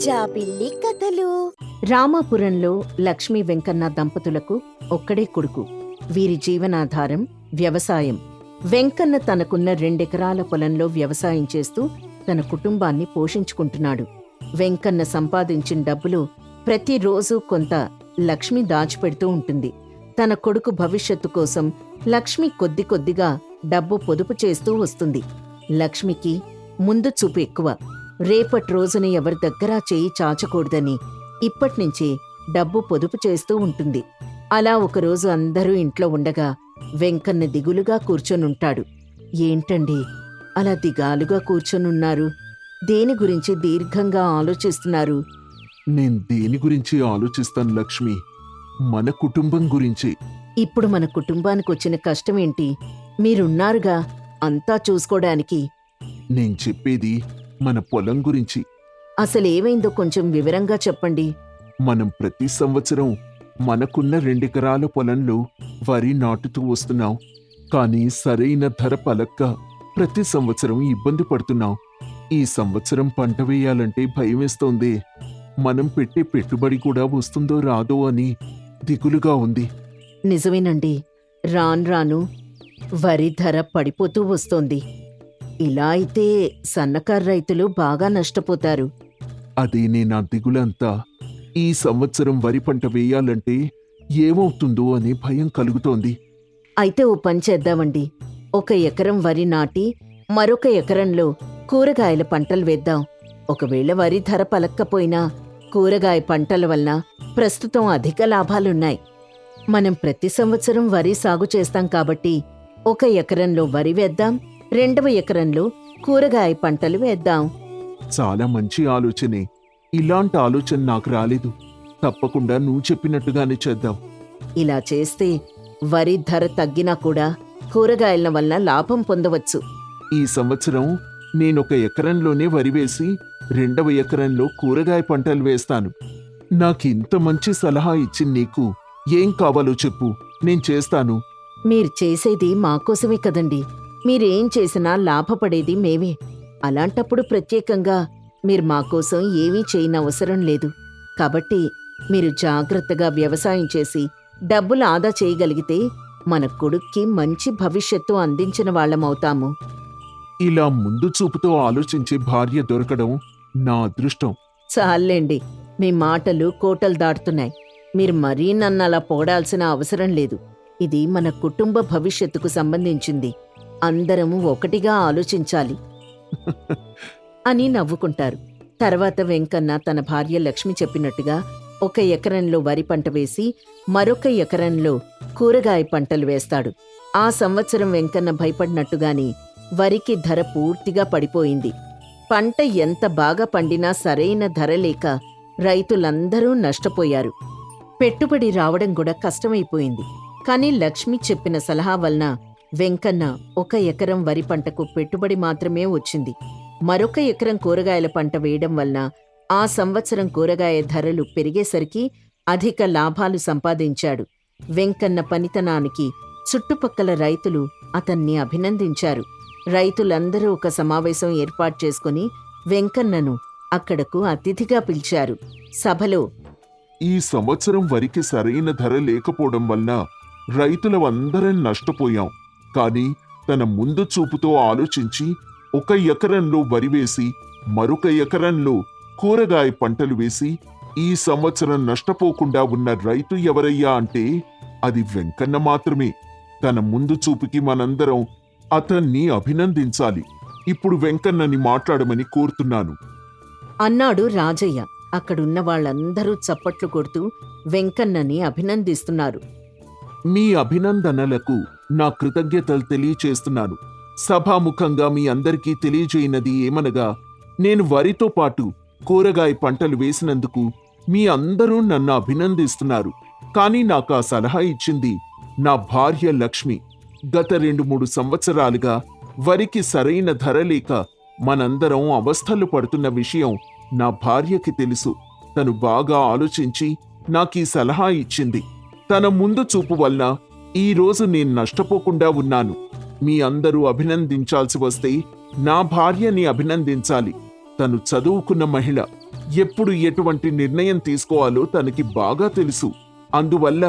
జాబిల్లి కథలు. రామాపురంలో లక్ష్మీ వెంకన్న దంపతులకు ఒక్కడే కొడుకు. వీరి జీవనాధారం వ్యవసాయం. వెంకన్న తనకున్న 2 ఎకరాల పొలంలో వ్యవసాయం చేస్తూ తన కుటుంబాన్ని పోషించుకుంటున్నాడు. వెంకన్న సంపాదించిన డబ్బులు ప్రతిరోజు కొంత లక్ష్మి దాచిపెడుతూ ఉంటుంది. తన కొడుకు భవిష్యత్తు కోసం లక్ష్మి కొద్ది కొద్దిగా డబ్బు పొదుపు చేస్తూ వస్తుంది. లక్ష్మికి ముందు చూపు ఎక్కువ. రేపటి రోజున ఎవరి దగ్గరా చేయి చాచకూడదని ఇప్పట్నుంచే డబ్బు పొదుపు చేస్తూ ఉంటుంది. అలా ఒకరోజు అందరూ ఇంట్లో ఉండగా వెంకన్న దిగులుగా కూర్చొనుంటాడు. ఏంటండి అలా దిగాలుగా కూర్చొనున్నారు? దేని గురించి దీర్ఘంగా ఆలోచిస్తున్నారు? నేను దేని గురించి ఆలోచిస్తాను లక్ష్మి? మన కుటుంబం గురించి. ఇప్పుడు మన కుటుంబానికి వచ్చిన కష్టమేంటి? మీరున్నారుగా అంతా చూసుకోడానికి. నేను చెప్పేది మన పొలం గురించి. అసలేమైందో కొంచెం వివరంగా చెప్పండి. మనం ప్రతి సంవత్సరం మనకున్న 2 ఎకరాల పొలంలో వరి నాటుతూ వస్తున్నాం. కానీ సరైన ధర పలక్క ప్రతి సంవత్సరం ఇబ్బంది పడుతున్నాం. ఈ సంవత్సరం పంట వేయాలంటే భయమేస్తోంది. మనం పెట్టే పెట్టుబడి కూడా వస్తుందో రాదో అని దిగులుగా ఉంది. నిజమేనండి, రాను వరి ధర పడిపోతూ వస్తోంది. ఇలా అయితే సన్నకారు రైతులు బాగా నష్టపోతారు. అదే నా దిగులంతా. ఈ సంవత్సరం వరి పంట వేయాలంటే ఏమవుతుందో అనే భయం కలుగుతోంది. అయితే ఓ పని చేద్దామండి. 1 ఎకరం వరి నాటి మరొక ఎకరంలో కూరగాయల పంటలు వేద్దాం. ఒకవేళ వరి ధర పలక్కపోయినా కూరగాయ పంటల వలన ప్రస్తుతం అధిక లాభాలున్నాయి. మనం ప్రతి సంవత్సరం వరి సాగు చేస్తాం కాబట్టి 1 ఎకరంలో వరి వేద్దాం, 2వ ఎకరంలో కూరగాయ పంటలు వేద్దాం. చాలా మంచి ఆలోచనే. ఇలాంటి ఆలోచన నాకు రాలేదు. తప్పకుండా నువ్వు చెప్పినట్టుగానే చేద్దాం. ఇలా చేస్తే వరి ధర తగ్గినా కూడా కూరగాయల వలన లాభం పొందవచ్చు. ఈ సంవత్సరం నేనొక ఎకరంలోనే వరి వేసి 2వ ఎకరంలో కూరగాయ పంటలు వేస్తాను. నాకింత మంచి సలహా ఇచ్చి నీకు ఏం కావాలో చెప్పు, నేను చేస్తాను. మీరు చేసేది మాకోసమే కదండి. మీరేం చేసినా లాభపడేది మేమే. అలాంటప్పుడు ప్రత్యేకంగా మీరు మాకోసం ఏమీ చేయనవసరం లేదు. కాబట్టి మీరు జాగ్రత్తగా వ్యవసాయం చేసి డబ్బులు ఆదా చేయగలిగితే మన కొడుక్కి మంచి భవిష్యత్తు అందించిన వాళ్ళమవుతాము. ఇలా ముందు చూపుతో ఆలోచించే భార్య దొరకడం నా అదృష్టం. చాలండి, మీ మాటలు కోటలు దాటుతున్నాయి. మీరు మరీ నన్నలా పోడాల్సిన అవసరం లేదు. ఇది మన కుటుంబ భవిష్యత్తుకు సంబంధించింది. అందరము ఒకటిగా ఆలోచించాలి అని నవ్వుకుంటారు. తర్వాత వెంకన్న తన భార్య లక్ష్మి చెప్పినట్టుగా 1 ఎకరంలో వరి పంట వేసి మరొక ఎకరంలో కూరగాయ పంటలు వేస్తాడు. ఆ సంవత్సరం వెంకన్న భయపడినట్టుగాని వరికి ధర పూర్తిగా పడిపోయింది. పంట ఎంత బాగా పండినా సరైన ధర లేక రైతులందరూ నష్టపోయారు. పెట్టుబడి రావడం కూడా కష్టమైపోయింది. కానీ లక్ష్మి చెప్పిన సలహా వలన వెంకన్న 1 ఎకరం వరి పంటకు పెట్టుబడి మాత్రమే వచ్చింది. మరొక ఎకరం కూరగాయల పంట వేయడం వలన ఆ సంవత్సరం కూరగాయ ధరలు పెరిగేసరికి అధిక లాభాలు సంపాదించాడు. వెంకన్న పనితనానికి చుట్టుపక్కల రైతులు అతన్ని అభినందించారు. రైతులందరూ ఒక సమావేశం ఏర్పాటు చేసుకుని వెంకన్నను అక్కడకు అతిథిగా పిలిచారు. సభలో, ఈ సంవత్సరం వరికి సరైన ధర లేకపోవడం వలన రైతులమందరం నష్టపోయాం. కానీ తన ముందు చూపుతో ఆలోచించి 1 ఎకరంలో వరి వేసి మరొక ఎకరంలో కూరగాయ పంటలు వేసి ఈ సంవత్సరం నష్టపోకుండా ఉన్న రైతు ఎవరయ్యా అంటే అది వెంకన్న మాత్రమే. తన ముందు చూపుకి మనందరం అతన్ని అభినందించాలి. ఇప్పుడు వెంకన్నని మాట్లాడమని కోరుతున్నాను అన్నాడు రాజయ్య. అక్కడున్న వాళ్ళందరూ చప్పట్లు కొడుతూ వెంకన్నని అభినందిస్తున్నారు. మీ అభినందనలకు నా కృతజ్ఞతలు తెలియచేస్తున్నాను. సభాముఖంగా మీ అందరికీ తెలియజేయనది ఏమనగా, నేను వరితో పాటు కూరగాయ పంటలు వేసినందుకు మీ అందరూ నన్ను అభినందిస్తున్నారు. కానీ నాకు ఆ సలహా ఇచ్చింది నా భార్య లక్ష్మి. గత 2-3 సంవత్సరాలుగా వరికి సరైన ధర లేక మనందరం అవస్థలు పడుతున్న విషయం నా భార్యకి తెలుసు. తను బాగా ఆలోచించి నాకీ సలహా ఇచ్చింది. తన ముందు చూపు వల్ల ఈరోజు నేను నష్టపోకుండా ఉన్నాను. మీ అందరూ అభినందించాల్సి వస్తే నా భార్యని అభినందించాలి. తను చదువుకున్న మహిళ. ఎప్పుడు ఎటువంటి నిర్ణయం తీసుకోవాలో తనకి బాగా తెలుసు. అందువల్ల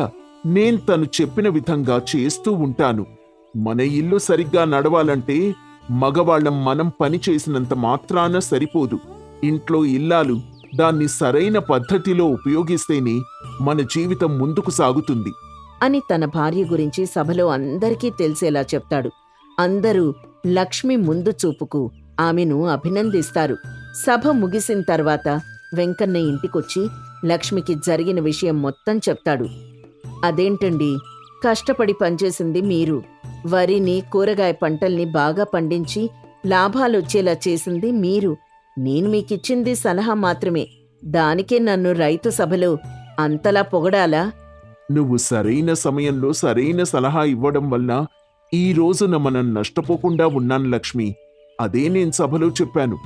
నేను తను చెప్పిన విధంగా చేస్తూ ఉంటాను. మన ఇల్లు సరిగ్గా నడవాలంటే మగవాళ్ళం మనం పని చేసినంత మాత్రాన సరిపోదు. ఇంట్లో ఇల్లాలు దాన్ని సరైన పద్ధతిలో ఉపయోగిస్తేనే మన జీవితం ముందుకు సాగుతుంది అని తన భార్య గురించి సభలో అందరికీ తెలిసేలా చెప్తాడు. అందరూ లక్ష్మి ముందు చూపుకు ఆమెను అభినందిస్తారు. సభ ముగిసిన తర్వాత వెంకన్న ఇంటికొచ్చి లక్ష్మికి జరిగిన విషయం మొత్తం చెప్తాడు. అదేంటండి, కష్టపడి పనిచేసింది మీరు, వరిని కూరగాయ పంటల్ని బాగా పండించి లాభాలొచ్చేలా చేసింది మీరు, నేను మీకిచ్చింది సలహా మాత్రమే, దానికే నన్ను రైతు సభలో అంతలా పొగడాలా? నువ్వు సరైన సమయంలో సరైన సలహా ఇవ్వడం వల్ల ఈ రోజున మనం నష్టపోకుండా ఉన్నాను లక్ష్మి. అదే నేను సభలో చెప్పాను.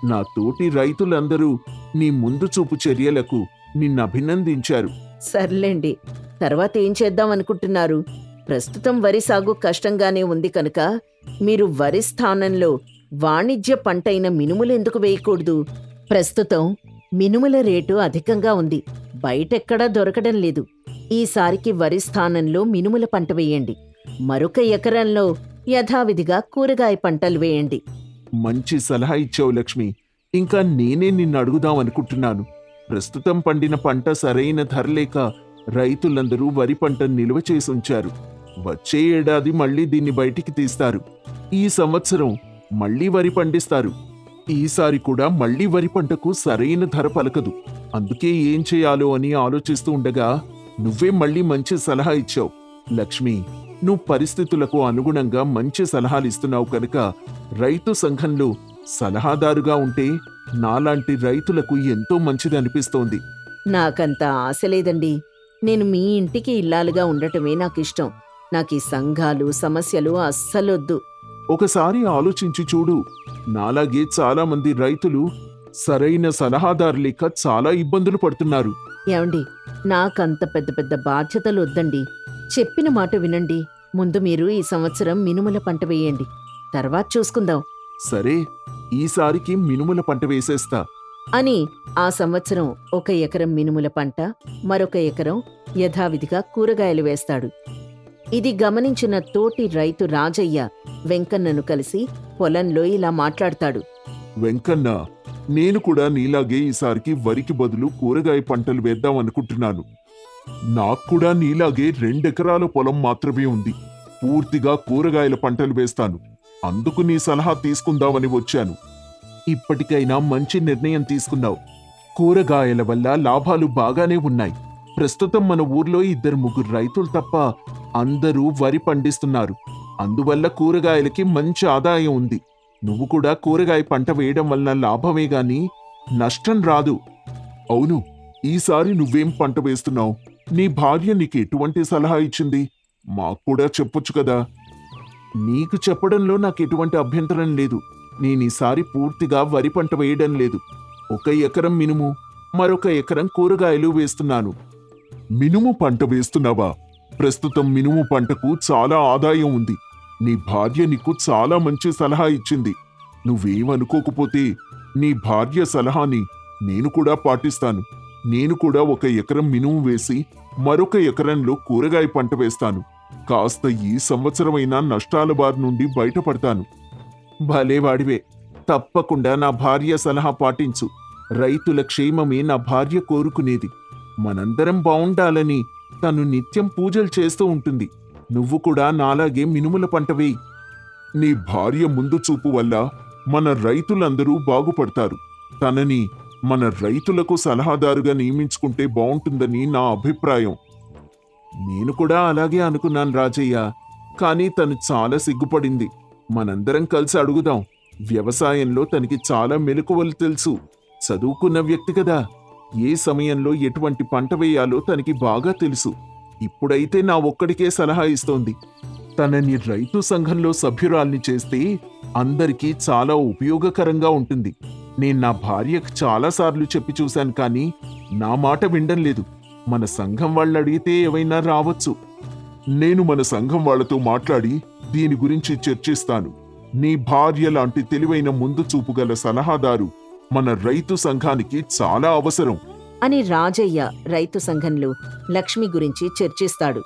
నా తోటి రైతులందరూ నీ ముందు చూపు చర్యలకు నిన్ను అభినందించారు. సర్లేండి, తర్వాత ఏం చేద్దాం అనుకుంటున్నారు? ప్రస్తుతం వరి సాగు కష్టంగానే ఉంది కనుక మీరు వరి స్థానంలో వాణిజ్య పంటైన మినుములెందుకు వేయకూడదు? ప్రస్తుతం మినుముల రేటు అధికంగా ఉంది, బయటెక్కడా దొరకడం లేదు. ఈసారికి వరి స్థానంలో మినుముల పంట వేయండి. మరొక ఎకరంలో యథావిధిగా కూరగాయ పంటలు వేయండి. మంచి సలహా ఇచ్చావు లక్ష్మి. ఇంకా నేనే నిన్ను అడుగుదాం అనుకుంటున్నాను. ప్రస్తుతం పండిన పంట సరైన ధర లేక రైతులందరూ వరి పంట నిల్వ చేసి ఉంచారు. వచ్చే ఏడాది మళ్ళీ దీన్ని బయటికి తీస్తారు. ఈ సంవత్సరం మళ్ళీ వరి పండిస్తారు. ఈసారి కూడా మళ్ళీ వరి పంటకు సరైన ధర పలకదు. అందుకే ఏం చేయాలో అని ఆలోచిస్తూ ఉండగా నువ్వే మళ్ళీ మంచి సలహా ఇచ్చావు. లక్ష్మి, నువ్వు పరిస్థితులకు అనుగుణంగా మంచి సలహాలు ఇస్తున్నావు కనుక రైతు సంఘంలో సలహాదారుగా ఉంటే నాలాంటి రైతులకు ఎంతో మంచిది అనిపిస్తోంది. నాకంత ఆశ లేదండి. నేను మీ ఇంటికి ఇల్లాలుగా ఉండటమే నాకిష్టం. నాకీ సంఘాలు సమస్యలు అస్సలొద్దు. ఒకసారి ఆలోచించి చూడు. నాలాగే చాలా మంది రైతులు సరైన సలహాదారు లేక చాలా ఇబ్బందులు పడుతున్నారు. ఏమండి, నాకంత పెద్ద పెద్ద బాధ్యతలు వద్దండి. చెప్పిన మాట వినండి. ముందు మీరు ఈ సంవత్సరం మినుముల పంట వేయండి, తర్వాత చూసుకుందాం సరే, ఈసారికి మినుముల పంట వేసేస్తా అని ఆ సంవత్సరం 1 ఎకరం మినుముల పంట, మరొక ఎకరం యథావిధిగా కూరగాయలు వేస్తాడు. ఇది గమనించిన తోటి రైతు రాజయ్య వెంకన్నను కలిసి పొలంలో ఇలా మాట్లాడతాడు. వెంకన్న, నేను కూడా నీలాగే ఈసారికి వరికి బదులు కూరగాయ పంటలు వేద్దాం అనుకుంటున్నాను. నాకు కూడా నీలాగే 2 ఎకరాల పొలం మాత్రమే ఉంది. పూర్తిగా కూరగాయల పంటలు వేస్తాను. అందుకు నీ సలహా తీసుకుందామని వచ్చాను. ఇప్పటికైనా మంచి నిర్ణయం తీసుకున్నావు. కూరగాయల వల్ల లాభాలు బాగానే ఉన్నాయి. ప్రస్తుతం మన ఊర్లో 2-3 రైతులు తప్ప అందరూ వరి పండిస్తున్నారు. అందువల్ల కూరగాయలకి మంచి ఆదాయం ఉంది. నువ్వు కూడా కూరగాయ పంట వేయడం వల్ల లాభమే గాని నష్టం రాదు. అవును, ఈసారి నువ్వేం పంట వేస్తున్నావు? నీ భార్య నీకు ఎటువంటి సలహా ఇచ్చింది? మాకు కూడా చెప్పొచ్చు కదా. నీకు చెప్పడంలో నాకు ఎటువంటి అభ్యంతరం లేదు. నేనీసారి పూర్తిగా వరి పంట వేయడం లేదు. 1 ఎకరం మినుము, మరొక ఎకరం కూరగాయలు వేస్తున్నాను. మినుము పంట వేస్తున్నావా? ప్రస్తుతం మినుము పంటకు చాలా ఆదాయం ఉంది. నీ భార్య నీకు చాలా మంచి సలహా ఇచ్చింది. నువ్వేమనుకోకపోతే నీ భార్య సలహాని నేను కూడా పాటిస్తాను. నేను కూడా 1 ఎకరం మినుము వేసి మరొక ఎకరంలో కూరగాయ పంట వేస్తాను. కాస్త ఈ సంవత్సరమైనా నష్టాల బారి నుండి బయటపడతాను. భలేవాడివే, తప్పకుండా నా భార్య సలహా పాటించు. రైతుల క్షేమమే నా భార్య కోరుకునేది. మనందరం బావుండాలని తను నిత్యం పూజలు చేస్తూ ఉంటుంది. నువ్వు కూడా నాలాగే మినుముల పంట వేయి. నీ భార్య ముందు చూపు వల్ల మన రైతులందరూ బాగుపడతారు. తనని మన రైతులకు సలహాదారుగా నియమించుకుంటే బావుంటుందని నా అభిప్రాయం. నేను కూడా అలాగే అనుకున్నాను రాజయ్య, కానీ తను చాలా సిగ్గుపడింది. మనందరం కలిసి అడుగుదాం. వ్యవసాయంలో తనకి చాలా మెలకువలు తెలుసు. చదువుకున్న వ్యక్తి కదా. ఏ సమయంలో ఎటువంటి పంట వేయాలో తనకి బాగా తెలుసు. ఇప్పుడైతే నా ఒక్కడికే సలహా ఇస్తోంది. తనని రైతు సంఘంలో సభ్యురాల్ని చేస్తే అందరికీ చాలా ఉపయోగకరంగా ఉంటుంది. నేను నా భార్యకు చాలాసార్లు చెప్పి చూశాను, కానీ నా మాట వినడం లేదు. మన సంఘం వాళ్ళు అడిగితే ఏవైనా రావచ్చు. నేను మన సంఘం వాళ్లతో మాట్లాడి దీని గురించి చర్చిస్తాను. నీ భార్య లాంటి తెలివైన ముందు చూపు గల సలహాదారు మన రైతు సంఘానికి చాలా అవసరం. అని రాజయ్య రైతు సంఘంలో లక్ష్మి గురించి చర్చిస్తాడు.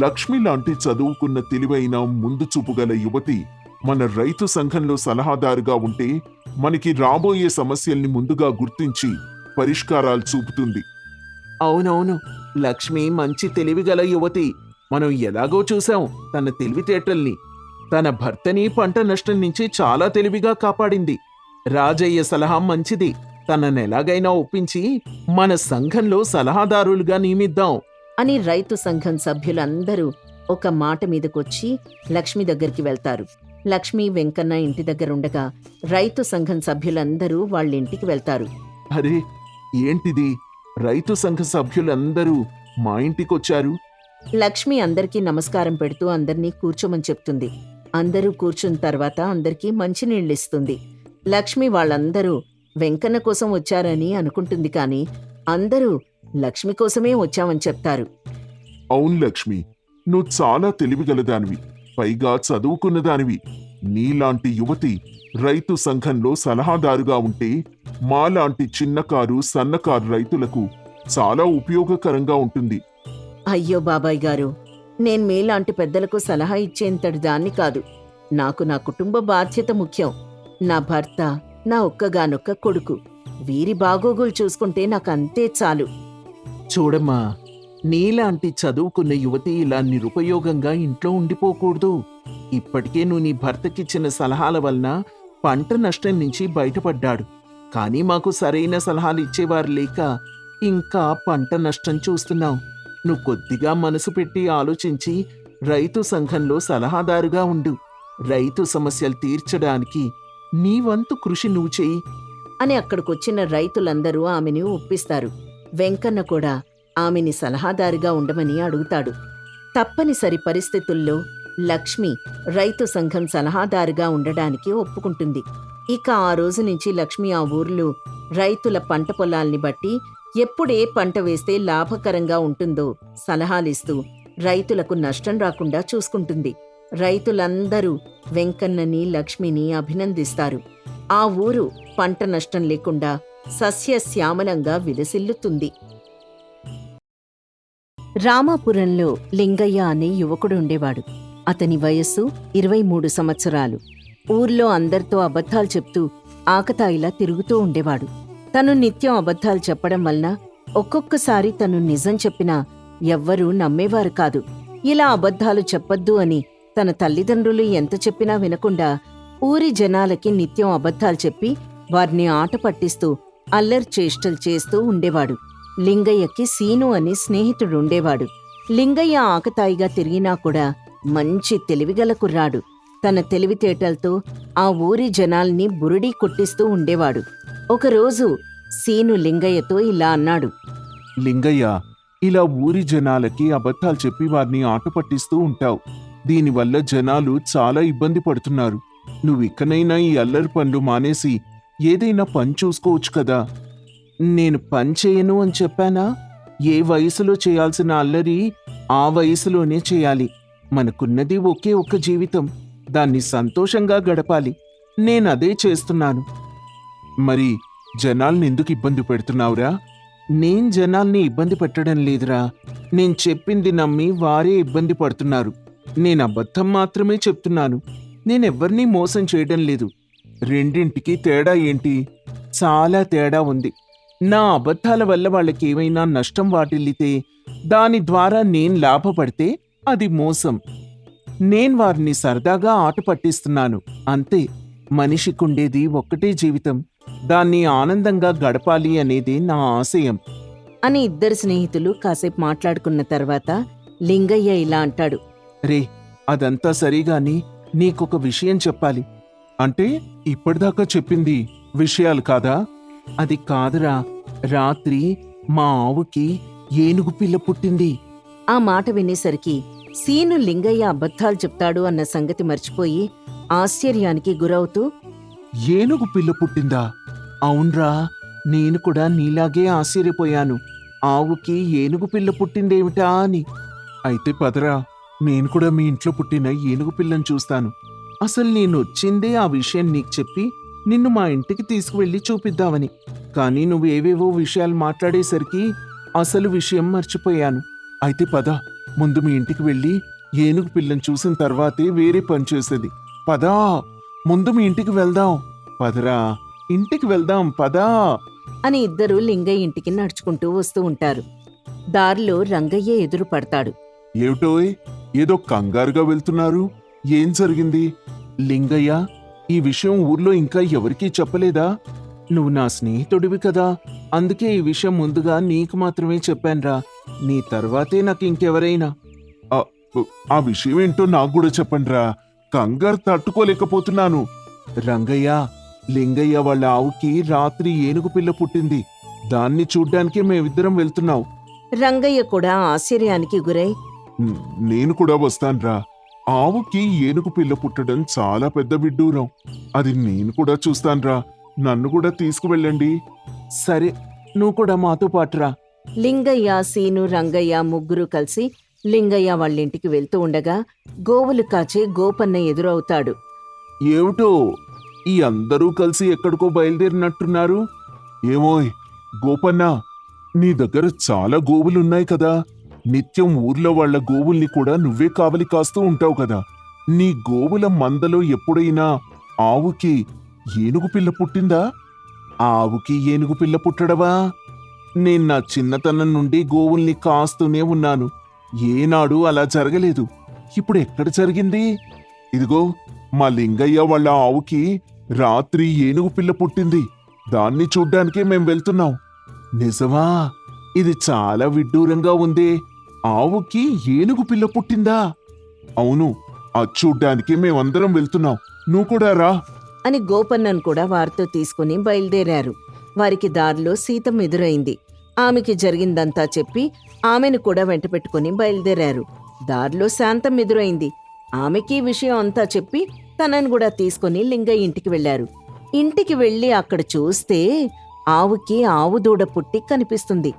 లక్ష్మి లాంటి చదువుకున్న తెలివైన ముందు చూపుగల యువతి మన రైతు సంఘంలో సలహాదారుగా ఉంటే మనకి రాబోయే సమస్యల్ని ముందుగా గుర్తించి పరిష్కారాలు చూపుతుంది. అవునవును, లక్ష్మి మంచి తెలివిగల యువతి. మనం ఎలాగో చూసాం తన తెలివితేటల్ని. తన భర్తని పంట నష్టం నుంచి చాలా తెలివిగా కాపాడింది. రాజయ్య సలహా మంచిది. తననెలాగైనా ఒప్పించి మన సంఘంలో సలహాదారులుగా నియమిద్దాం అని రైతు సంఘం సభ్యులందరూ ఒక మాట మీదకొచ్చి లక్ష్మి దగ్గరికి వెళ్తారు. లక్ష్మి వెంకన్న ఇంటి దగ్గరుండగా రైతు సంఘం సభ్యులందరూ వాళ్ళింటికి వెళ్తారు. అరే ఏంటిది, రైతు సంఘ సభ్యులందరూ మా ఇంటికొచ్చారు. లక్ష్మి అందరికీ నమస్కారం పెడుతూ అందర్నీ కూర్చోమని చెప్తుంది. అందరూ కూర్చున్న తర్వాత అందరికీ మంచినీళ్ళిస్తుంది. లక్ష్మి వాళ్ళందరూ వెంకన్న కోసం వచ్చారని అనుకుంటుంది కాని అందరూ లక్ష్మి కోసమే వచ్చామని చెప్తారు. అవును లక్ష్మి, నువ్వు చాలా తెలివిగలదానివి, పైగా చదువుకున్నదానివి. నీలాంటి యువతి రైతు సంఘంలో సలహాదారుగా ఉంటే మాలాంటి చిన్నకారు సన్నకారు రైతులకు చాలా ఉపయోగకరంగా ఉంటుంది. అయ్యో బాబాయ్ గారు, నేను మీలాంటి పెద్దలకు సలహా ఇచ్చేంతటి దాన్ని కాదు. నాకు నా కుటుంబ బాధ్యత ముఖ్యం. నా భర్త, నా ఒక్కగానొక్క కొడుకు, వీరి బాగోగులు చూసుకుంటే నాకంతే చాలు. చూడమ్మా, నీలాంటి చదువుకున్న యువతి ఇలా నిరుపయోగంగా ఇంట్లో ఉండిపోకూడదు. ఇప్పటికే నువ్వు నీ భర్తకిచ్చిన సలహాల వలన పంట నష్టం నుంచి బయటపడ్డాడు. కానీ మాకు సరైన సలహాలు ఇచ్చేవారు లేక ఇంకా పంట నష్టం చూస్తున్నావు. నువ్వు కొద్దిగా మనసు పెట్టి ఆలోచించి రైతు సంఘంలో సలహాదారుగా ఉండు. రైతు సమస్యలు తీర్చడానికి నీ వంతు కృషి నువ్వు చెయ్యి అని అక్కడికొచ్చిన రైతులందరూ ఆమెని ఒప్పిస్తారు. వెంకన్న కూడా ఆమెని సలహాదారుగా ఉండమని అడుగుతాడు. తప్పనిసరి పరిస్థితుల్లో లక్ష్మి రైతు సంఘం సలహాదారుగా ఉండడానికి ఒప్పుకుంటుంది. ఇక ఆ రోజు నుంచి లక్ష్మి ఆ ఊర్లో రైతుల పంట పొలాల్ని బట్టి ఎప్పుడే పంట వేస్తే లాభకరంగా ఉంటుందో సలహాలిస్తూ రైతులకు నష్టం రాకుండా చూసుకుంటుంది. రైతులందరూ వెంకన్నని లక్ష్మిని అభినందిస్తారు. ఆ ఊరు పంట నష్టం లేకుండా సస్యశ్యామలంగా విలసిల్లుతుంది. రామాపురంలో లింగయ్య అనే యువకుడు ఉండేవాడు. అతని వయస్సు 23 సంవత్సరాలు. ఊర్లో అందరితో అబద్ధాలు చెప్తూ ఆకతాయిలా తిరుగుతూ ఉండేవాడు. తను నిత్యం అబద్ధాలు చెప్పడం వలన ఒక్కొక్కసారి తను నిజం చెప్పినా ఎవ్వరూ నమ్మేవారు కాదు. ఇలా అబద్ధాలు చెప్పొద్దు అని తన తల్లిదండ్రులు ఎంత చెప్పినా వినకుండా ఊరి జనాలకి నిత్యం అబద్ధాలు చెప్పి వారిని ఆట పట్టిస్తూ అల్లరి చేష్టలు చేస్తూ ఉండేవాడు. లింగయ్యకి సీను అని స్నేహితుడుండేవాడు. లింగయ్య ఆకతాయిగా తిరిగినా కూడా మంచి తెలివిగల కుర్రాడు. తన తెలివితేటలతో ఆ ఊరి జనాల్ని బురిడీ కొట్టిస్తూ ఉండేవాడు. ఒకరోజు సీను లింగయ్యతో ఇలా అన్నాడు. లింగయ్య, ఇలా ఊరి జనాలకి అబద్ధాలు చెప్పి వారిని ఆట పట్టిస్తూ ఉంటావు. దీనివల్ల జనాలు చాలా ఇబ్బంది పడుతున్నారు. నువ్విక్కనైనా ఈ అల్లరి పనులు మానేసి ఏదైనా పని చూసుకోవచ్చు కదా. నేను పని చేయను అని చెప్పానా? ఏ వయసులో చేయాల్సిన అల్లరి ఆ వయసులోనే చేయాలి. మనకున్నది ఒకే ఒక్క జీవితం, దాన్ని సంతోషంగా గడపాలి. నేనదే చేస్తున్నాను. మరి జనాల్ని ఎందుకు ఇబ్బంది పెడుతున్నావురా? నేను జనాల్ని ఇబ్బంది పెట్టడం లేదురా. నేను చెప్పింది నమ్మి వారే ఇబ్బంది పడుతున్నారు. నేను అబద్ధం మాత్రమే చెప్తున్నాను. నేనెవ్వరినీ మోసం చేయడం లేదు. రెండింటికి తేడా ఏంటి? చాలా తేడా ఉంది. నా అబద్ధాల వల్ల వాళ్ళకేమైనా నష్టం వాటిల్లితే దాని ద్వారా నేను లాభపడితే అది మోసం. నేను వారిని సరదాగా ఆట పట్టిస్తున్నాను అంతే. మనిషికుండేది ఒక్కటే జీవితం, దాన్ని ఆనందంగా గడపాలి అనేది నా ఆశయం అని ఇద్దరు స్నేహితులు కాసేపు మాట్లాడుకున్న తర్వాత లింగయ్య ఇలా అంటాడు. రే, అదంతా సరిగాని నీకొక విషయం చెప్పాలి. అంటే ఇప్పటిదాకా చెప్పింది విషయాలు కాదా? అది కాదురా, రాత్రి మా ఆవుకి ఏనుగు పిల్ల పుట్టింది. ఆ మాట వినేసరికి సీను లింగయ్య అబద్ధాలు చెప్తాడు అన్న సంగతి మర్చిపోయి ఆశ్చర్యానికి గురవుతూ, ఏనుగు పిల్ల పుట్టిందా? అవునరా, నేను కూడా నీలాగే ఆశ్చర్యపోయాను. ఆవుకి ఏనుగు పిల్ల పుట్టిందేమిటా అని. అయితే పదరా, నేను కూడా మీ ఇంట్లో పుట్టిన ఏనుగు పిల్లని చూస్తాను. అసలు నేనొచ్చిందే ఆ విషయం నీకు చెప్పి నిన్ను మా ఇంటికి తీసుకువెళ్ళి చూపిద్దామని. కానీ నువ్వు ఏవేవో విషయాలు మాట్లాడేసరికి అసలు విషయం మర్చిపోయాను. అయితే పద, ముందు మీ ఇంటికి వెళ్ళి ఏనుగు పిల్లని చూసిన తర్వాతే వేరే పని చేసేది. పదా, ముందు మీ ఇంటికి వెళ్దాం. పదరా, ఇంటికి వెళ్దాం, పదా అని ఇద్దరూ లింగయ్య ఇంటికి నడుచుకుంటూ వస్తూ ఉంటారు. దారిలో రంగయ్య ఎదురు పడతాడు. ఏమిటోయ్, ఏదో కంగారుగా వెళ్తున్నారు, ఏం జరిగింది? లింగయ్య, ఈ విషయం ఊర్లో ఇంకా ఎవరికీ చెప్పలేదా? నువ్వు నా స్నేహితుడివి కదా, అందుకే ఈ విషయం ముందుగా నీకు మాత్రమే చెప్పానురా. నీ తర్వాతే నాకు ఇంకెవరైనా. ఆ విషయం ఏంటో నాకు కూడా చెప్పండిరా, కంగారు తట్టుకోలేకపోతున్నాను. రంగయ్య, లింగయ్య వాళ్ళ ఆవుకి రాత్రి ఏనుగు పిల్ల పుట్టింది. దాన్ని చూడ్డానికే మేమిద్దరం వెళ్తున్నాం. రంగయ్య కూడా ఆశ్చర్యానికి గురై, నేను కూడా వస్తాన్రా. ఆవుకి ఏనుగు పిల్ల పుట్టడం చాలా పెద్ద విడ్డూరం. అది నేను కూడా చూస్తాన్రా, నన్ను కూడా తీసుకువెళ్ళండి. సరే, నువ్వు కూడా మాతో పాటురా. లింగయ్య, సీను, రంగయ్య ముగ్గురు కలిసి లింగయ్య వాళ్ళింటికి వెళ్తూ ఉండగా గోవులు కాచే గోపన్న ఎదురవుతాడు. ఏమిటో ఈ అందరూ కలిసి ఎక్కడికో బయలుదేరినట్టున్నారు? ఏమోయ్ గోపన్న, నీ దగ్గర చాలా గోవులున్నాయి కదా, నిత్యం ఊర్లో వాళ్ల గోవుల్ని కూడా నువ్వే కావలి కాస్తూ ఉంటావు కదా. నీ గోవుల మందలో ఎప్పుడైనా ఆవుకి ఏనుగు పిల్ల పుట్టిందా? ఆవుకి ఏనుగు పిల్ల పుట్టడవా? నేను నా చిన్నతనం నుండి గోవుల్ని కాస్తూనే ఉన్నాను, ఏనాడు అలా జరగలేదు. ఇప్పుడు ఎక్కడ జరిగింది? ఇదిగో మా లింగయ్య వాళ్ళ ఆవుకి రాత్రి ఏనుగు పిల్ల పుట్టింది. దాన్ని చూడ్డానికే మేం వెళ్తున్నాం. నిజమా? ఇది చాలా విడ్డూరంగా ఉంది. ఆవుకి ఏనుగు పిల్ల పుట్టిందా? అవును, అది చూడ్డానికి మేమందరం వెళ్తున్నాం. నువ్వు కూడా రా అని గోపన్నను కూడా వారితో తీసుకుని బయలుదేరారు. వారికి దారిలో సీతమ్మ ఎదురైంది. ఆమెకి జరిగిందంతా చెప్పి ఆమెను కూడా వెంట పెట్టుకుని బయలుదేరారు. దారిలో శాంతం ఎదురైంది. ఆమెకి విషయం అంతా చెప్పి తనను కూడా తీసుకుని లింగయ్య ఇంటికి వెళ్లారు. ఇంటికి వెళ్లి అక్కడ చూస్తే ఆవుకి ఆవు దూడ పుట్టి కనిపిస్తుంది.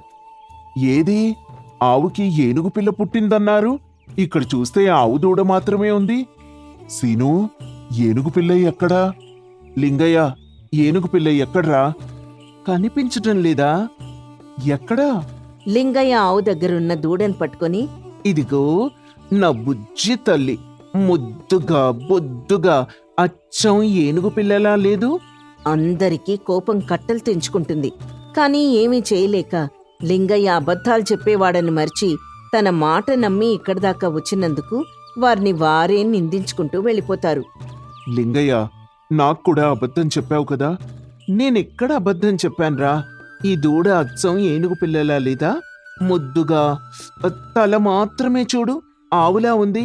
ఏది? ఆవుకి ఏనుగు పిల్ల పుట్టిందన్నారు, ఇక్కడ చూస్తే ఆవు దూడ మాత్రమే ఉంది. సీను, ఏనుగు పిల్ల ఎక్కడా? లింగయ్య, ఏనుగు పిల్ల ఎక్కడ్రా? కనిపించటం లేదా? ఎక్కడా? లింగయ్య ఆవు దగ్గరున్న దూడను పట్టుకుని, ఇదిగో నా బుజ్జి తల్లి, ముద్దుగా బొద్దుగా అచ్చం ఏనుగు పిల్లలా లేదు? అందరికీ కోపం కట్టలు తెంచుకుంటుంది. కానీ ఏమీ చేయలేక లింగయ్య అబద్ధాలు చెప్పేవాడని మర్చి తన మాట నమ్మి ఇక్కడిదాకా వచ్చినందుకు వారిని వారే నిందించుకుంటూ వెళ్ళిపోతారు. లింగయ్య, నాకు కూడా అబద్ధం చెప్పావు కదా. నేనెక్కడ అబద్ధం చెప్పాన్రా? ఈ దూడ అచ్చం ఏనుగు పిల్లలా లేదా? ముద్దుగా, తల మాత్రమే చూడు ఆవులా ఉంది.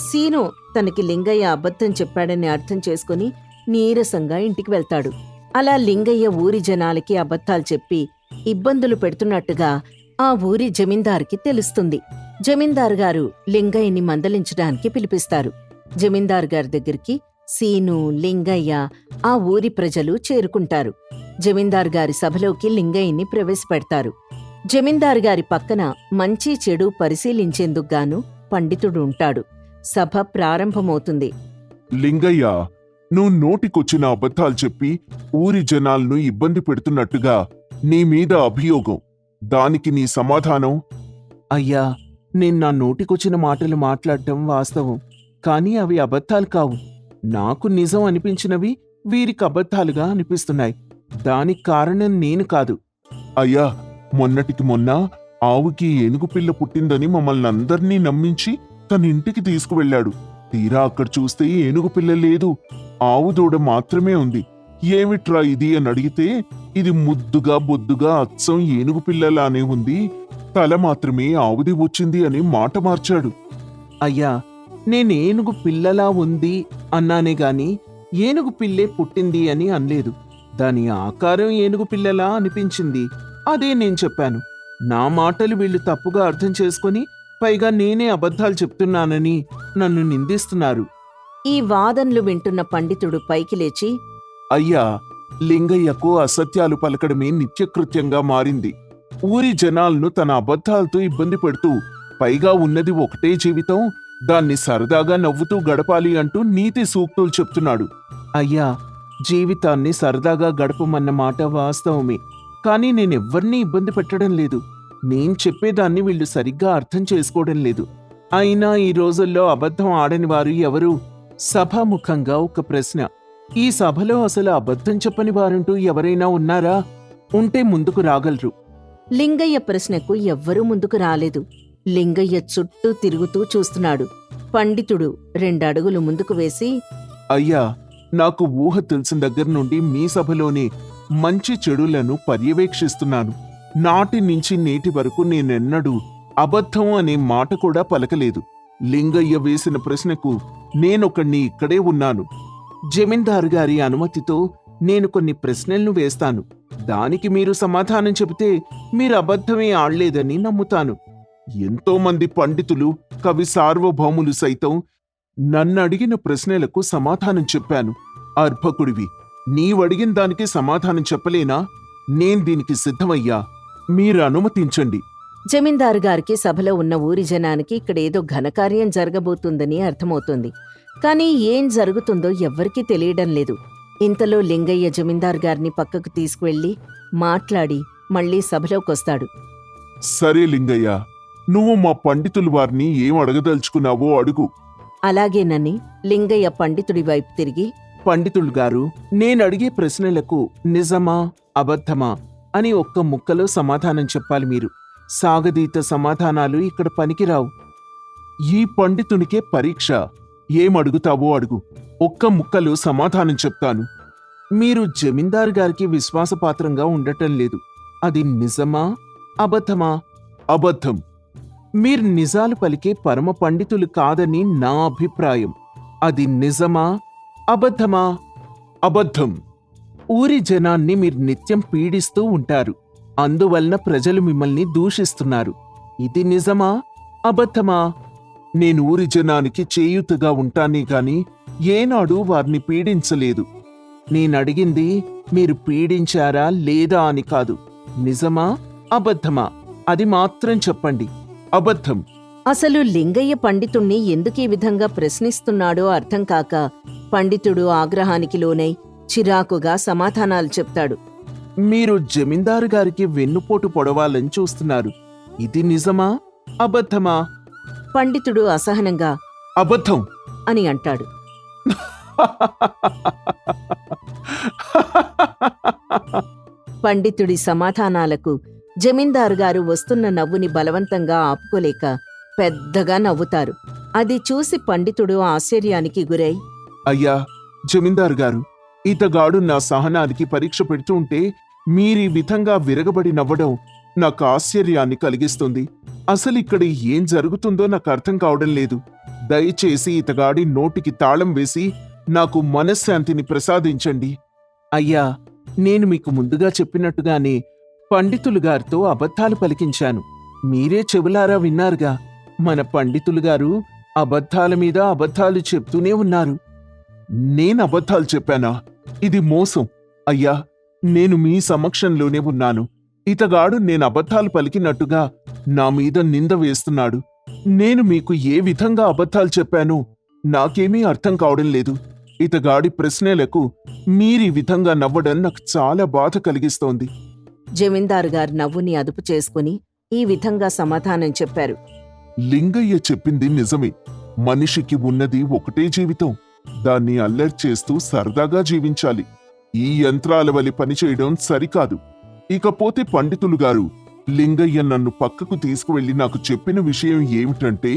సీను తనకి లింగయ్య అబద్ధం చెప్పాడని అర్థం చేసుకుని నీరసంగా ఇంటికి వెళ్తాడు. అలా లింగయ్య ఊరి జనాలకి అబద్ధాలు చెప్పి ఇబ్బందులు పెడుతున్నట్టుగా ఆ ఊరి జమీందారుకి తెలుస్తుంది. జమీందారు గారు లింగయ్యని మందలించడానికి పిలిపిస్తారు. జమీందారు గారి దగ్గరికి సీను, లింగయ్య, ఆ ఊరి ప్రజలు చేరుకుంటారు. జమీందారు గారి సభలోకి లింగయ్యని ప్రవేశపెడతారు. జమీందారు గారి పక్కన మంచి చెడు పరిశీలించేందుకుగాను పండితుడు ఉంటాడు. సభ ప్రారంభమవుతుంది. లింగయ్య, నువ్వు నోటికొచ్చిన అబద్ధాలు చెప్పి ఊరి జనాలను ఇబ్బంది పెడుతున్నట్టుగా నీ మీద అభియోగం. దానికి నీ సమాధానం? అయ్యా, నేను నా నోటికొచ్చిన మాటలు మాట్లాడటం వాస్తవం, కానీ అవి అబద్ధాలు కావు. నాకు నిజం అనిపించినవి వీరికి అబద్ధాలుగా అనిపిస్తున్నాయి. దానికి కారణం నేను కాదు. అయ్యా, మొన్నటికి మొన్న ఆవుకి ఏనుగు పిల్ల పుట్టిందని మమ్మల్ని అందర్నీ నమ్మించి తన ఇంటికి తీసుకువెళ్ళాడు. తీరా అక్కడ చూస్తే ఏనుగు పిల్ల లేదు, ఆవు దూడ మాత్రమే ఉంది. ఏమిట్రా ఇది అని అడిగితే, ఇది ముద్దుగా బొద్దుగా అచ్చం ఏనుగు పిల్లలానే ఉంది, తల మాత్రమే ఆవుది వచ్చింది అని మాట మార్చాడు. అయ్యా, నేనేనుగు పిల్లలా ఉంది అన్నానే గాని ఏనుగు పిల్లే పుట్టింది అని అనలేదు. దాని ఆకారం ఏనుగు పిల్లలా అనిపించింది, అదే నేను చెప్పాను. నా మాటలు వీళ్ళు తప్పుగా అర్థం చేసుకుని పైగా నేనే అబద్ధాలు చెప్తున్నానని నన్ను నిందిస్తున్నారు. ఈ వాదనలు వింటున్న పండితుడు పైకి లేచి, అయ్యా, లింగయ్యకు అసత్యాలు పలకడమే నిత్యకృత్యంగా మారింది. ఊరి జనాలను తన అబద్ధాలతో ఇబ్బంది పెడుతూ, పైగా ఉన్నది ఒకటే జీవితం, దాన్ని సరదాగా నవ్వుతూ గడపాలి అంటూ నీతి సూక్తులు చెప్తున్నాడు. అయ్యా, జీవితాన్ని సరదాగా గడపమన్న మాట వాస్తవమే. కానీ నేనెవ్వరినీ ఇబ్బంది పెట్టడం లేదు. నేను చెప్పేదాన్ని వీళ్ళు సరిగ్గా అర్థం చేసుకోవడం లేదు. అయినా ఈ రోజుల్లో అబద్ధం ఆడని వారు ఎవరు? సభాముఖంగా ఒక ప్రశ్న. ఈ సభలో అసలు అబద్ధం చెప్పని వారంటూ ఎవరైనా ఉన్నారా? ఉంటే ముందుకు రాగలరు. లింగయ్య ప్రశ్నకు ఎవ్వరూ ముందుకు రాలేదు. లింగయ్య చుట్టూ తిరుగుతూ చూస్తున్నాడు. పండితుడు 2 అడుగులు ముందుకు వేసి, అయ్యా, నాకు ఊహ తెలిసిన దగ్గర నుండి మీ సభలోనే మంచి చెడులను పర్యవేక్షిస్తున్నాను. నాటి నుంచి నేటి వరకు నేనెన్నడూ అబద్ధం అనే మాట కూడా పలకలేదు. లింగయ్య వేసిన ప్రశ్నకు నేనొకణ్ణి ఇక్కడే ఉన్నాను. జమీందారు గారి అనుమతితో నేను కొన్ని ప్రశ్నలను వేస్తాను. దానికి మీరు సమాధానం చెబితే మీరు అబద్ధమే ఆడలేదని నమ్ముతాను. ఎంతోమంది పండితులు, కవి సార్వభౌములు సైతం నన్నడిగిన ప్రశ్నలకు సమాధానం చెప్పాను. అర్భకుడివి, నీవడిగిన దానికి సమాధానం చెప్పలేనా? నేను దీనికి సిద్ధమయ్యా. మీరు అనుమతించండి. జమీందారు గారికి సభలో ఉన్న ఊరి జనానికి ఇక్కడేదో ఘనకార్యం జరగబోతుందని అర్థమవుతుంది. కాని ఏం జరుగుతుందో ఎవ్వరికీ తెలియడం లేదు. ఇంతలో లింగయ్య జమీందారు గారిని పక్కకు తీసుకువెళ్లి మాట్లాడి మళ్లీ సభలోకొస్తాడు. సరే లింగయ్య, నువ్వు మా పండితులు వారిని ఏం అడగదలుచుకున్నావో అడుగు. అలాగేనని లింగయ్య పండితుడి వైపు తిరిగి, పండితులు గారు, నేనడిగే ప్రశ్నలకు నిజమా అబద్ధమా అని ఒక్క ముక్కలో సమాధానం చెప్పాలి మీరు. సాగదీత సమాధానాలు ఇక్కడ పనికిరావు. ఈ పండితునికే పరీక్ష. ఏమడుగుతావో అడుగు, ఒక్క ముక్కలో సమాధానం చెప్తాను. మీరు జమీందారు గారికి విశ్వాసపాత్రంగా ఉండటం లేదు. అది నిజమా అబద్ధమా? అబద్ధం. మీరు నిజాలు పలికే పరమ పండితులు కాదని నా అభిప్రాయం. అది నిజమా అబద్ధమా? అబద్ధం. ఊరి జనాన్ని మీరు నిత్యం పీడిస్తూ ఉంటారు. అందువలన ప్రజలు మిమ్మల్ని దూషిస్తున్నారు. ఇది నిజమా అబద్ధమా? నేను ఊరి జనానికి చేయూతగా ఉంటానే గాని ఏనాడు వారిని పీడించలేదు. నేనడిగింది మీరు పీడించారా లేదా అని కాదు. నిజమా అబద్ధమా అది మాత్రం చెప్పండి. అబద్ధం. అసలు లింగయ్య పండితుణ్ణి ఎందుకీ విధంగా ప్రశ్నిస్తున్నాడో అర్థం కాక పండితుడు ఆగ్రహానికి లోనై చిరాకుగా సమాధానాలు చెప్తాడు. మీరు జమీందారు గారికి వెన్నుపోటు పొడవాలని చూస్తున్నారు. ఇది నిజమా అబద్ధమా? పండితుడు అసహనంగా అబద్ధం అని అంటాడు. పండితుడి సమాధానాలకు జమీందారు గారు వస్తున్న నవ్వుని బలవంతంగా ఆపుకోలేక పెద్దగా నవ్వుతారు. అది చూసి పండితుడు ఆశ్చర్యానికి గురై, అయ్యా జమీందారు గారు, ఇతగాడు నా సహనానికి పరీక్ష పెడుతూ ఉంటే మీరీ విధంగా విరగబడి నవ్వడం నాకు ఆశ్చర్యాన్ని కలిగిస్తుంది. అసలిక్కడ ఏం జరుగుతుందో నాకు అర్థం కావడం లేదు. దయచేసి ఇతగాడి నోటికి తాళం వేసి నాకు మనశ్శాంతిని ప్రసాదించండి. అయ్యా, నేను మీకు ముందుగా చెప్పినట్టుగానే పండితులు గారితో అబద్ధాలు పలికించాను. మీరే చెవులారా విన్నారుగా. మన పండితులు గారు అబద్ధాల మీద అబద్ధాలు చెప్తూనే ఉన్నారు. నేను అబద్ధాలు చెప్పానా? ఇది మోసం. అయ్యా, నేను మీ సమక్షంలోనే ఉన్నాను. ఇతగాడు నేను అబద్ధాలు పలికినట్టుగా నా మీద నింద వేస్తున్నాడు. నేను మీకు ఏ విధంగా అబద్ధాలు చెప్పానో నాకేమీ అర్థం కావడం లేదు. ఇతగాడి ప్రశ్నలకు మీరీ విధంగా నవ్వడం నాకు చాలా బాధ కలిగిస్తోంది. జమీందారు గారు నవ్వుని అదుపు చేసుకుని ఈ విధంగా సమాధానం చెప్పారు. లింగయ్య చెప్పింది నిజమే. మనిషికి ఉన్నది ఒకటే జీవితం. దాన్ని అల్లరి చేస్తూ సరదాగా జీవించాలి. ఈ యంత్రాల వలె పనిచేయడం సరికాదు. ఇకపోతే పండితులు గారు, లింగయ్య నన్ను పక్కకు తీసుకువెళ్లి నాకు చెప్పిన విషయం ఏమిటంటే,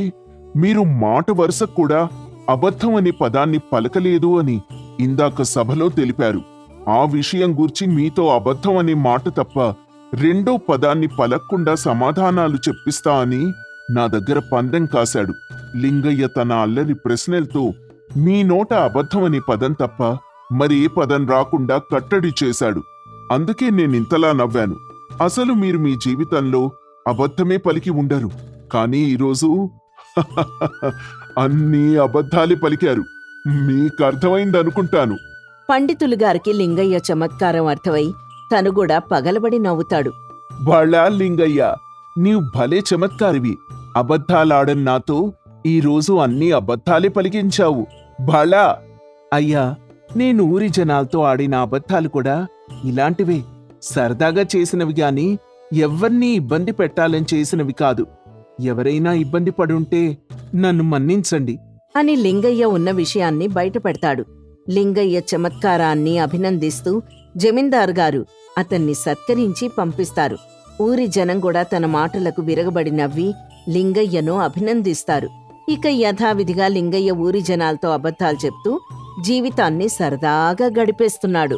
మీరు మాట వరుసకు కూడా అబద్ధం అనే పదాన్ని పలకలేదు అని ఇందాక సభలో తెలిపారు. ఆ విషయం గూర్చి మీతో అబద్ధం అనే మాట తప్ప రెండో పదాన్ని పలక్కుండా సమాధానాలు చెప్పిస్తా అని నా దగ్గర పందెం కాశాడు. లింగయ్య తన అల్లరి ప్రశ్నలతో మీ నోట అబద్ధం అనే పదం తప్ప మరి ఏ పదం రాకుండా కట్టడి చేశాడు. అందుకే నేనింతలా నవ్వాను. అసలు మీరు మీ జీవితంలో అబద్ధమే పలికి ఉండరు. కానీ ఈరోజు అన్నీ అబద్ధాలే పలికారు. మీకర్థమైందనుకుంటాను. పండితులు గారికి లింగయ్య చమత్కారం అర్థమై తను కూడా పగలబడి నవ్వుతాడు. వాళ్ళ లింగయ్య, నీవు భలే చమత్కారివి. అబద్ధాలాడన్ నాతో ఈరోజు అన్నీ అబద్ధాలే పలికించావు. భళా! అయ్యా, నేను ఊరి జనాలతో ఆడిన అబద్ధాలు కూడా ఇలాంటివే, సరదాగా చేసినవి గాని ఎవ్వర్నీ ఇబ్బంది పెట్టాలని చేసినవి కాదు. ఎవరైనా ఇబ్బంది పడుంటే నన్ను మన్నించండి అని లింగయ్య ఉన్న విషయాన్ని బయటపెడతాడు. లింగయ్య చమత్కారాన్ని అభినందిస్తూ జమీందార్ గారు అతన్ని సత్కరించి పంపిస్తారు. ఊరి జనం కూడా తన మాటలకు విరగబడి నవ్వి లింగయ్యను అభినందిస్తారు. ఇక యథావిధిగా లింగయ్య ఊరి జనాలతో అబద్ధాలు చెప్తూ జీవితాన్ని సరదాగా గడిపేస్తున్నాడు.